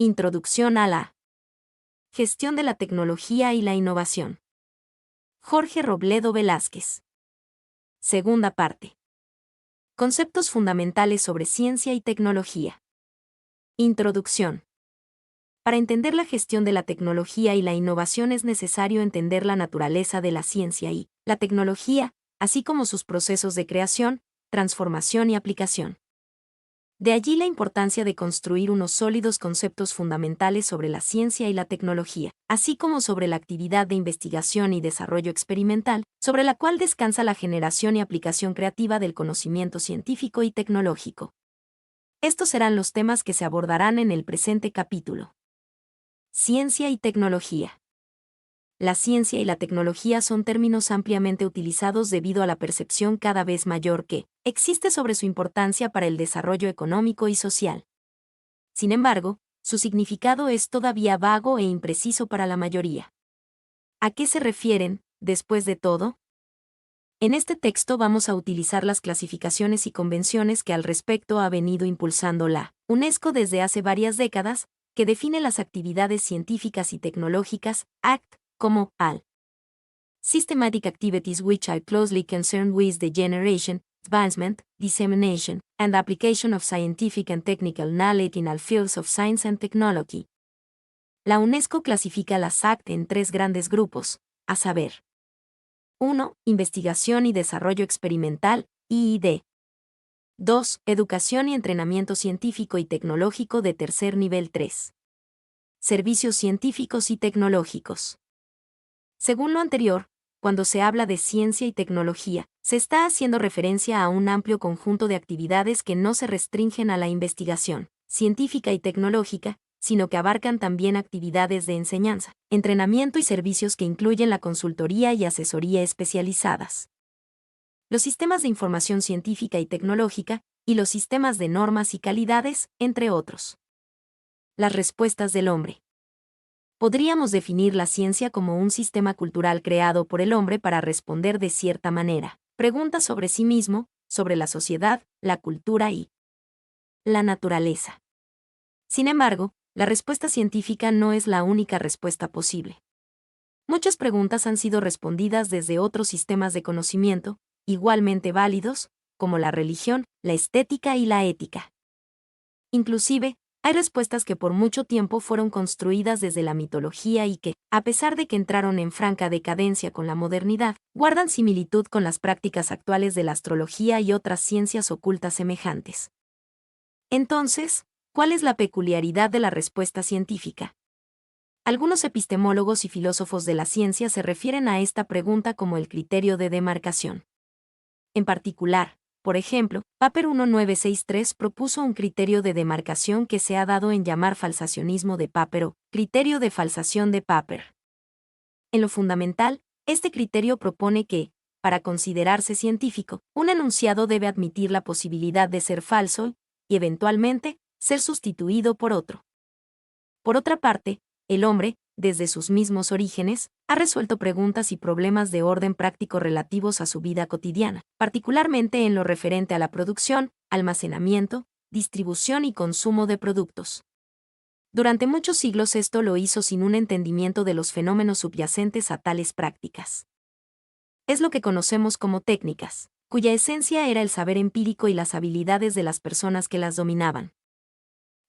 Introducción a la gestión de la tecnología y la innovación. Jorge Robledo Velázquez. Segunda parte. Conceptos fundamentales sobre ciencia y tecnología. Introducción. Para entender la gestión de la tecnología y la innovación es necesario entender la naturaleza de la ciencia y la tecnología, así como sus procesos de creación, transformación y aplicación. De allí la importancia de construir unos sólidos conceptos fundamentales sobre la ciencia y la tecnología, así como sobre la actividad de investigación y desarrollo experimental, sobre la cual descansa la generación y aplicación creativa del conocimiento científico y tecnológico. Estos serán los temas que se abordarán en el presente capítulo. Ciencia y tecnología. La ciencia y la tecnología son términos ampliamente utilizados debido a la percepción cada vez mayor que existe sobre su importancia para el desarrollo económico y social. Sin embargo, su significado es todavía vago e impreciso para la mayoría. ¿A qué se refieren, después de todo? En este texto vamos a utilizar las clasificaciones y convenciones que al respecto ha venido impulsando la UNESCO desde hace varias décadas, que define las actividades científicas y tecnológicas, ACT, como AL. Systematic activities which are closely concerned with the generation, advancement, dissemination, and application of scientific and technical knowledge in all fields of science and technology. La UNESCO clasifica las ACT en tres grandes grupos, a saber: 1. Investigación y desarrollo experimental, I+D. 2. Educación y entrenamiento científico y tecnológico de tercer nivel 3. Servicios científicos y tecnológicos. Según lo anterior, cuando se habla de ciencia y tecnología, se está haciendo referencia a un amplio conjunto de actividades que no se restringen a la investigación científica y tecnológica, sino que abarcan también actividades de enseñanza, entrenamiento y servicios que incluyen la consultoría y asesoría especializadas, los sistemas de información científica y tecnológica, y los sistemas de normas y calidades, entre otros. Las respuestas del hombre. Podríamos definir la ciencia como un sistema cultural creado por el hombre para responder de cierta manera preguntas sobre sí mismo, sobre la sociedad, la cultura y la naturaleza. Sin embargo, la respuesta científica no es la única respuesta posible. Muchas preguntas han sido respondidas desde otros sistemas de conocimiento, igualmente válidos, como la religión, la estética y la ética. Inclusive, hay respuestas que por mucho tiempo fueron construidas desde la mitología y que, a pesar de que entraron en franca decadencia con la modernidad, guardan similitud con las prácticas actuales de la astrología y otras ciencias ocultas semejantes. Entonces, ¿cuál es la peculiaridad de la respuesta científica? Algunos epistemólogos y filósofos de la ciencia se refieren a esta pregunta como el criterio de demarcación. En particular, por ejemplo, Paper 1963 propuso un criterio de demarcación que se ha dado en llamar falsacionismo de Paper o criterio de falsación de Paper. En lo fundamental, este criterio propone que, para considerarse científico, un enunciado debe admitir la posibilidad de ser falso y, eventualmente, ser sustituido por otro. Por otra parte, el hombre, desde sus mismos orígenes, ha resuelto preguntas y problemas de orden práctico relativos a su vida cotidiana, particularmente en lo referente a la producción, almacenamiento, distribución y consumo de productos. Durante muchos siglos esto lo hizo sin un entendimiento de los fenómenos subyacentes a tales prácticas. Es lo que conocemos como técnicas, cuya esencia era el saber empírico y las habilidades de las personas que las dominaban.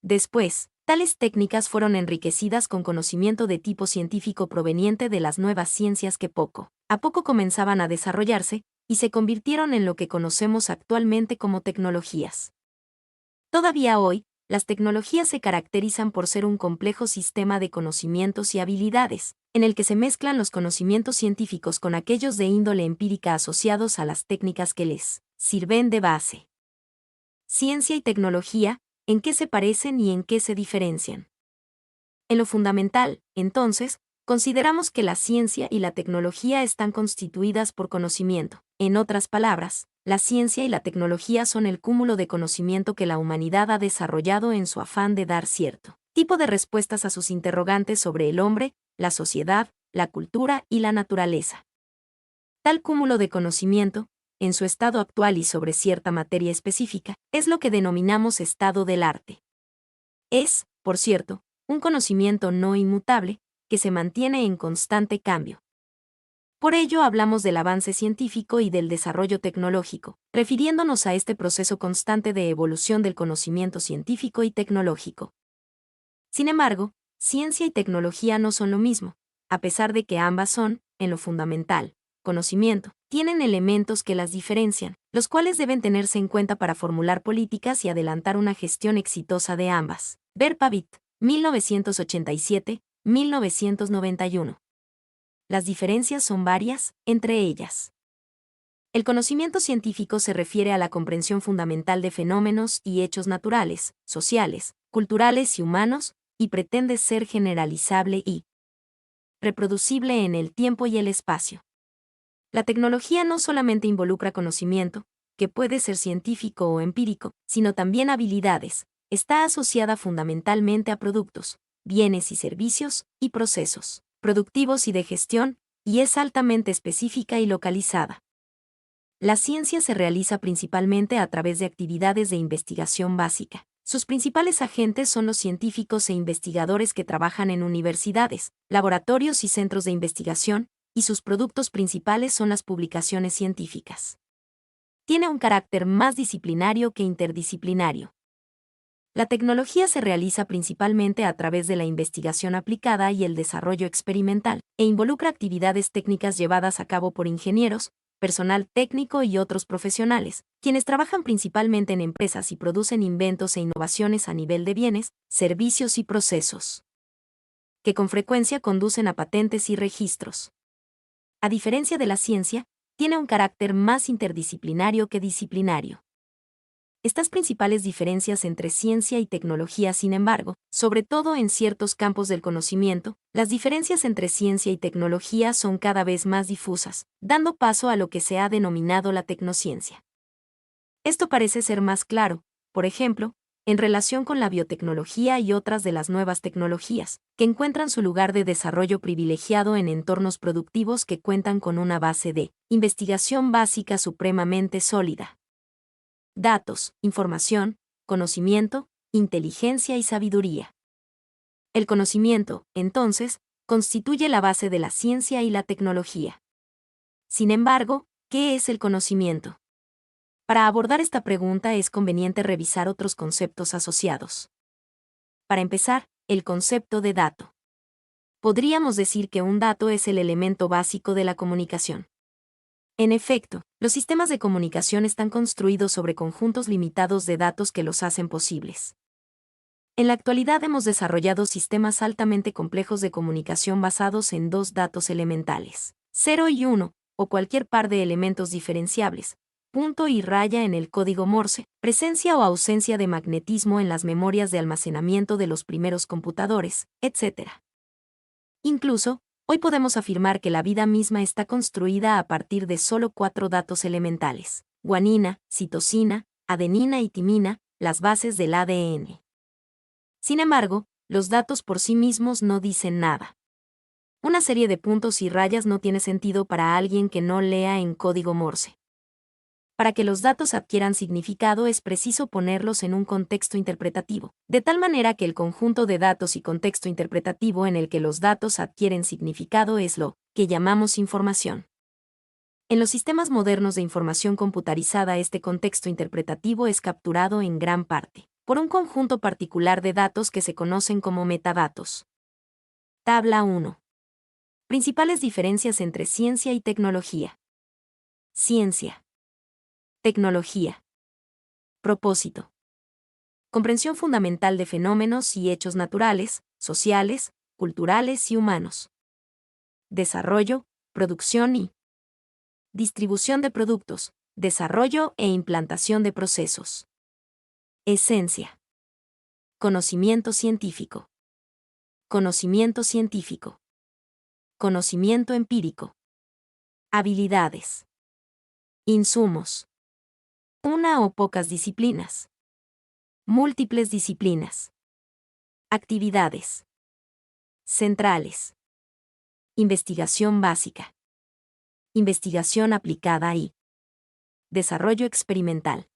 Después, tales técnicas fueron enriquecidas con conocimiento de tipo científico proveniente de las nuevas ciencias que poco a poco comenzaban a desarrollarse, y se convirtieron en lo que conocemos actualmente como tecnologías. Todavía hoy, las tecnologías se caracterizan por ser un complejo sistema de conocimientos y habilidades, en el que se mezclan los conocimientos científicos con aquellos de índole empírica asociados a las técnicas que les sirven de base. Ciencia y tecnología, ¿en qué se parecen y en qué se diferencian? En lo fundamental, entonces, consideramos que la ciencia y la tecnología están constituidas por conocimiento. En otras palabras, la ciencia y la tecnología son el cúmulo de conocimiento que la humanidad ha desarrollado en su afán de dar cierto tipo de respuestas a sus interrogantes sobre el hombre, la sociedad, la cultura y la naturaleza. Tal cúmulo de conocimiento, en su estado actual y sobre cierta materia específica, es lo que denominamos estado del arte. Es, por cierto, un conocimiento no inmutable, que se mantiene en constante cambio. Por ello hablamos del avance científico y del desarrollo tecnológico, refiriéndonos a este proceso constante de evolución del conocimiento científico y tecnológico. Sin embargo, ciencia y tecnología no son lo mismo, a pesar de que ambas son, en lo fundamental, conocimiento, tienen elementos que las diferencian, los cuales deben tenerse en cuenta para formular políticas y adelantar una gestión exitosa de ambas. Ver Pavitt, 1987-1991. Las diferencias son varias, entre ellas. El conocimiento científico se refiere a la comprensión fundamental de fenómenos y hechos naturales, sociales, culturales y humanos, y pretende ser generalizable y reproducible en el tiempo y el espacio. La tecnología no solamente involucra conocimiento, que puede ser científico o empírico, sino también habilidades. Está asociada fundamentalmente a productos, bienes y servicios, y procesos productivos y de gestión, y es altamente específica y localizada. La ciencia se realiza principalmente a través de actividades de investigación básica. Sus principales agentes son los científicos e investigadores que trabajan en universidades, laboratorios y centros de investigación, y sus productos principales son las publicaciones científicas. Tiene un carácter más disciplinario que interdisciplinario. La tecnología se realiza principalmente a través de la investigación aplicada y el desarrollo experimental, e involucra actividades técnicas llevadas a cabo por ingenieros, personal técnico y otros profesionales, quienes trabajan principalmente en empresas y producen inventos e innovaciones a nivel de bienes, servicios y procesos, que con frecuencia conducen a patentes y registros. A diferencia de la ciencia, tiene un carácter más interdisciplinario que disciplinario. Estas principales diferencias entre ciencia y tecnología, sin embargo, sobre todo en ciertos campos del conocimiento, las diferencias entre ciencia y tecnología son cada vez más difusas, dando paso a lo que se ha denominado la tecnociencia. Esto parece ser más claro, por ejemplo, en relación con la biotecnología y otras de las nuevas tecnologías, que encuentran su lugar de desarrollo privilegiado en entornos productivos que cuentan con una base de investigación básica supremamente sólida. Datos, información, conocimiento, inteligencia y sabiduría. El conocimiento, entonces, constituye la base de la ciencia y la tecnología. Sin embargo, ¿qué es el conocimiento? Para abordar esta pregunta es conveniente revisar otros conceptos asociados. Para empezar, el concepto de dato. Podríamos decir que un dato es el elemento básico de la comunicación. En efecto, los sistemas de comunicación están construidos sobre conjuntos limitados de datos que los hacen posibles. En la actualidad hemos desarrollado sistemas altamente complejos de comunicación basados en dos datos elementales, 0 y 1, o cualquier par de elementos diferenciables, punto y raya en el código Morse, presencia o ausencia de magnetismo en las memorias de almacenamiento de los primeros computadores, etc. Incluso, hoy podemos afirmar que la vida misma está construida a partir de solo 4 datos elementales: guanina, citosina, adenina y timina, las bases del ADN. Sin embargo, los datos por sí mismos no dicen nada. Una serie de puntos y rayas no tiene sentido para alguien que no lea en código Morse. Para que los datos adquieran significado es preciso ponerlos en un contexto interpretativo, de tal manera que el conjunto de datos y contexto interpretativo en el que los datos adquieren significado es lo que llamamos información. En los sistemas modernos de información computarizada este contexto interpretativo es capturado en gran parte por un conjunto particular de datos que se conocen como metadatos. Tabla 1. Principales diferencias entre ciencia y tecnología. Ciencia. Tecnología. Propósito. Comprensión fundamental de fenómenos y hechos naturales, sociales, culturales y humanos. Desarrollo, producción y distribución de productos, desarrollo e implantación de procesos. Esencia. Conocimiento científico. Conocimiento científico. Conocimiento empírico. Habilidades. Insumos. Una o pocas disciplinas. Múltiples disciplinas. Actividades. Centrales. Investigación básica. Investigación aplicada y desarrollo experimental.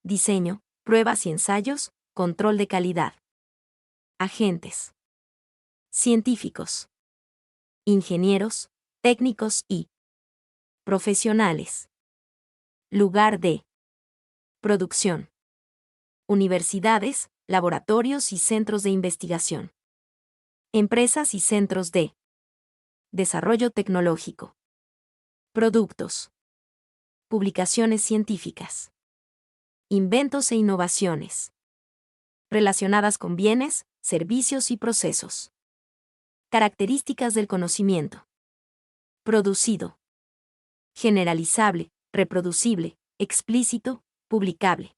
Diseño, pruebas y ensayos, control de calidad. agentes, científicos, ingenieros, técnicos y profesionales. Lugar de producción. Universidades, laboratorios y centros de investigación. Empresas y centros de desarrollo tecnológico. Productos. Publicaciones científicas. Inventos e innovaciones. Relacionadas con bienes, servicios y procesos. Características del conocimiento. Producido. Generalizable, reproducible, explícito, publicable.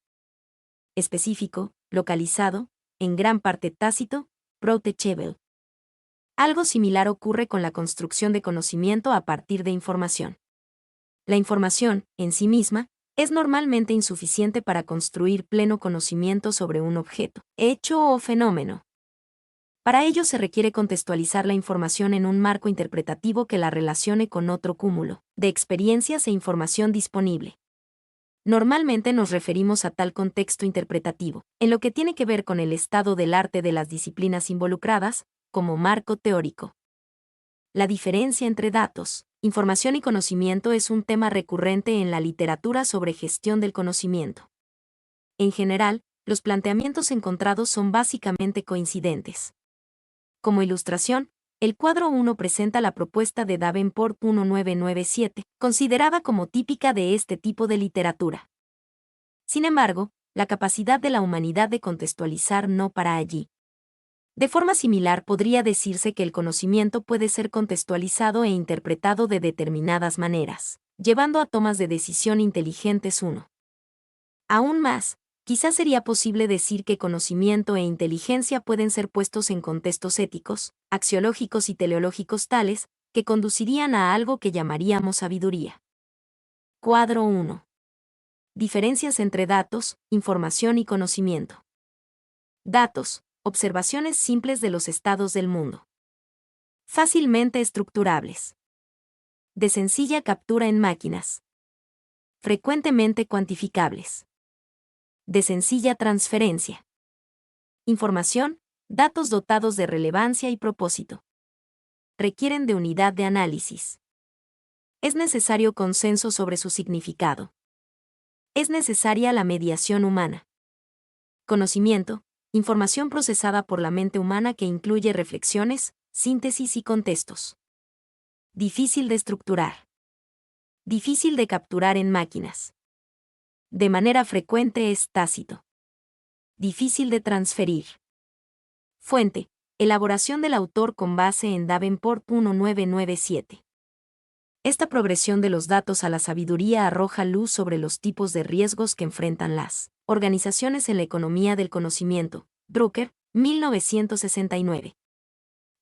Específico, localizado, en gran parte tácito, protegible. Algo similar ocurre con la construcción de conocimiento a partir de información. La información, en sí misma, es normalmente insuficiente para construir pleno conocimiento sobre un objeto, hecho o fenómeno. Para ello se requiere contextualizar la información en un marco interpretativo que la relacione con otro cúmulo de experiencias e información disponible. Normalmente nos referimos a tal contexto interpretativo, en lo que tiene que ver con el estado del arte de las disciplinas involucradas, como marco teórico. La diferencia entre datos, información y conocimiento es un tema recurrente en la literatura sobre gestión del conocimiento. En general, los planteamientos encontrados son básicamente coincidentes. Como ilustración, el cuadro 1 presenta la propuesta de Davenport 1997, considerada como típica de este tipo de literatura. Sin embargo, la capacidad de la humanidad de contextualizar no para allí. De forma similar podría decirse que el conocimiento puede ser contextualizado e interpretado de determinadas maneras, llevando a tomas de decisión inteligentes 1. Aún más, quizás sería posible decir que conocimiento e inteligencia pueden ser puestos en contextos éticos, axiológicos y teleológicos tales, que conducirían a algo que llamaríamos sabiduría. Cuadro 1. Diferencias entre datos, información y conocimiento. Datos, observaciones simples de los estados del mundo. Fácilmente estructurables. De sencilla captura en máquinas. Frecuentemente cuantificables. De sencilla transferencia. Información, datos dotados de relevancia y propósito. Requieren de unidad de análisis. Es necesario consenso sobre su significado. Es necesaria la mediación humana. Conocimiento, información procesada por la mente humana que incluye reflexiones, síntesis y contextos. Difícil de estructurar. Difícil de capturar en máquinas. De manera frecuente es tácito. Difícil de transferir. Fuente: elaboración del autor con base en Davenport 1997. Esta progresión de los datos a la sabiduría arroja luz sobre los tipos de riesgos que enfrentan las organizaciones en la economía del conocimiento. Drucker, 1969.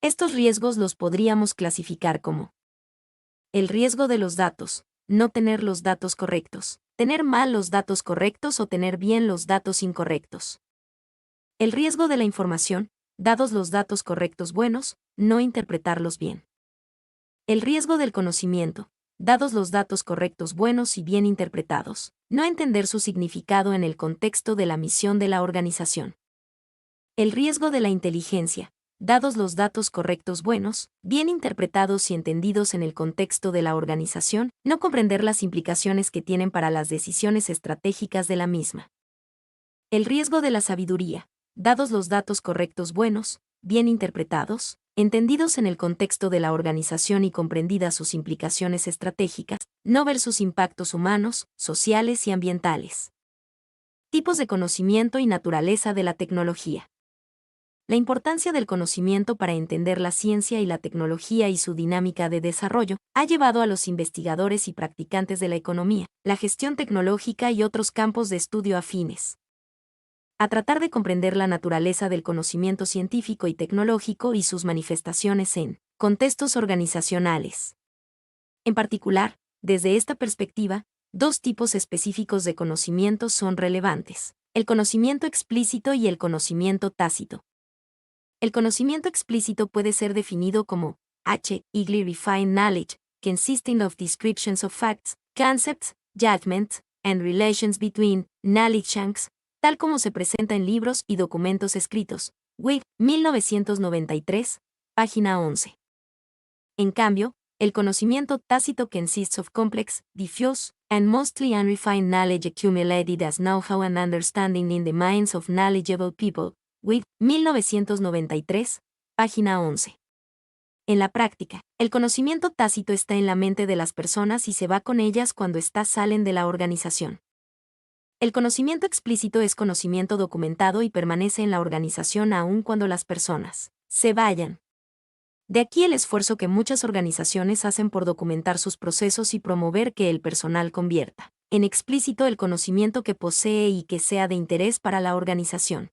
Estos riesgos los podríamos clasificar como: el riesgo de los datos, no tener los datos correctos, tener mal los datos correctos o tener bien los datos incorrectos. El riesgo de la información, dados los datos correctos buenos, no interpretarlos bien. El riesgo del conocimiento, dados los datos correctos buenos y bien interpretados, no entender su significado en el contexto de la misión de la organización. El riesgo de la inteligencia, dados los datos correctos buenos, bien interpretados y entendidos en el contexto de la organización, no comprender las implicaciones que tienen para las decisiones estratégicas de la misma. El riesgo de la sabiduría, dados los datos correctos buenos, bien interpretados, entendidos en el contexto de la organización y comprendidas sus implicaciones estratégicas, no ver sus impactos humanos, sociales y ambientales. Tipos de conocimiento y naturaleza de la tecnología. La importancia del conocimiento para entender la ciencia y la tecnología y su dinámica de desarrollo ha llevado a los investigadores y practicantes de la economía, la gestión tecnológica y otros campos de estudio afines a tratar de comprender la naturaleza del conocimiento científico y tecnológico y sus manifestaciones en contextos organizacionales. En particular, desde esta perspectiva, dos tipos específicos de conocimiento son relevantes: el conocimiento explícito y el conocimiento tácito. El conocimiento explícito puede ser definido como highly refined knowledge, consisting of descriptions of facts, concepts, judgments, and relations between knowledge chunks, tal como se presenta en libros y documentos escritos, Wade, 1993, página 11. En cambio, el conocimiento tácito consists of complex, diffuse, and mostly unrefined knowledge accumulated as know-how and understanding in the minds of knowledgeable people. Wade, 1993, página 11. En la práctica, el conocimiento tácito está en la mente de las personas y se va con ellas cuando éstas salen de la organización. El conocimiento explícito es conocimiento documentado y permanece en la organización aun cuando las personas se vayan. De aquí el esfuerzo que muchas organizaciones hacen por documentar sus procesos y promover que el personal convierta en explícito el conocimiento que posee y que sea de interés para la organización.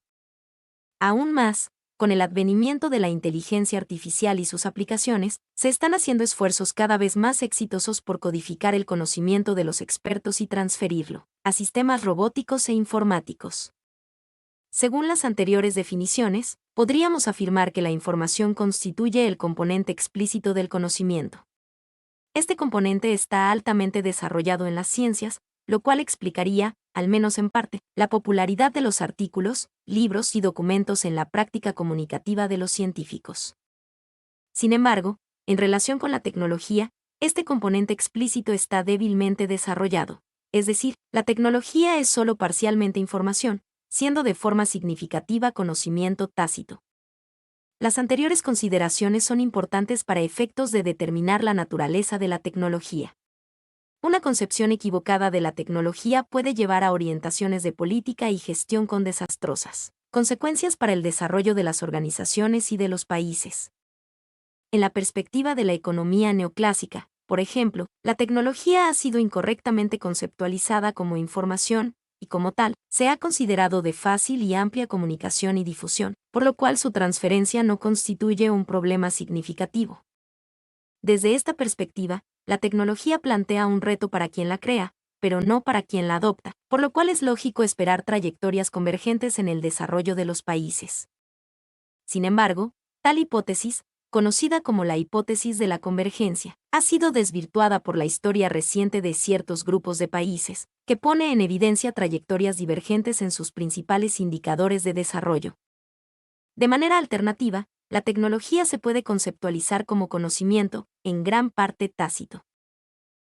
Aún más, con el advenimiento de la inteligencia artificial y sus aplicaciones, se están haciendo esfuerzos cada vez más exitosos por codificar el conocimiento de los expertos y transferirlo a sistemas robóticos e informáticos. Según las anteriores definiciones, podríamos afirmar que la información constituye el componente explícito del conocimiento. Este componente está altamente desarrollado en las ciencias, lo cual explicaría, al menos en parte, la popularidad de los artículos, libros y documentos en la práctica comunicativa de los científicos. Sin embargo, en relación con la tecnología, este componente explícito está débilmente desarrollado, es decir, la tecnología es solo parcialmente información, siendo de forma significativa conocimiento tácito. Las anteriores consideraciones son importantes para efectos de determinar la naturaleza de la tecnología. Una concepción equivocada de la tecnología puede llevar a orientaciones de política y gestión con desastrosas consecuencias para el desarrollo de las organizaciones y de los países. En la perspectiva de la economía neoclásica, por ejemplo, la tecnología ha sido incorrectamente conceptualizada como información, y como tal, se ha considerado de fácil y amplia comunicación y difusión, por lo cual su transferencia no constituye un problema significativo. Desde esta perspectiva, la tecnología plantea un reto para quien la crea, pero no para quien la adopta, por lo cual es lógico esperar trayectorias convergentes en el desarrollo de los países. Sin embargo, tal hipótesis, conocida como la hipótesis de la convergencia, ha sido desvirtuada por la historia reciente de ciertos grupos de países, que pone en evidencia trayectorias divergentes en sus principales indicadores de desarrollo. De manera alternativa, la tecnología se puede conceptualizar como conocimiento, en gran parte tácito.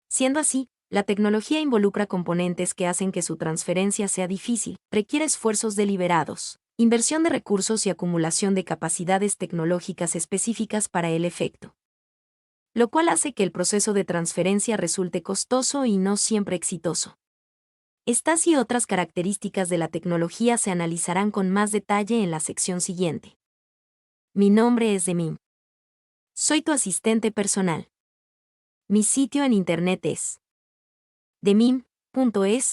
Siendo así, la tecnología involucra componentes que hacen que su transferencia sea difícil, requiere esfuerzos deliberados, inversión de recursos y acumulación de capacidades tecnológicas específicas para el efecto. Lo cual hace que el proceso de transferencia resulte costoso y no siempre exitoso. Estas y otras características de la tecnología se analizarán con más detalle en la sección siguiente. Mi nombre es Demim. Soy tu asistente personal. Mi sitio en internet es demim.es.tl.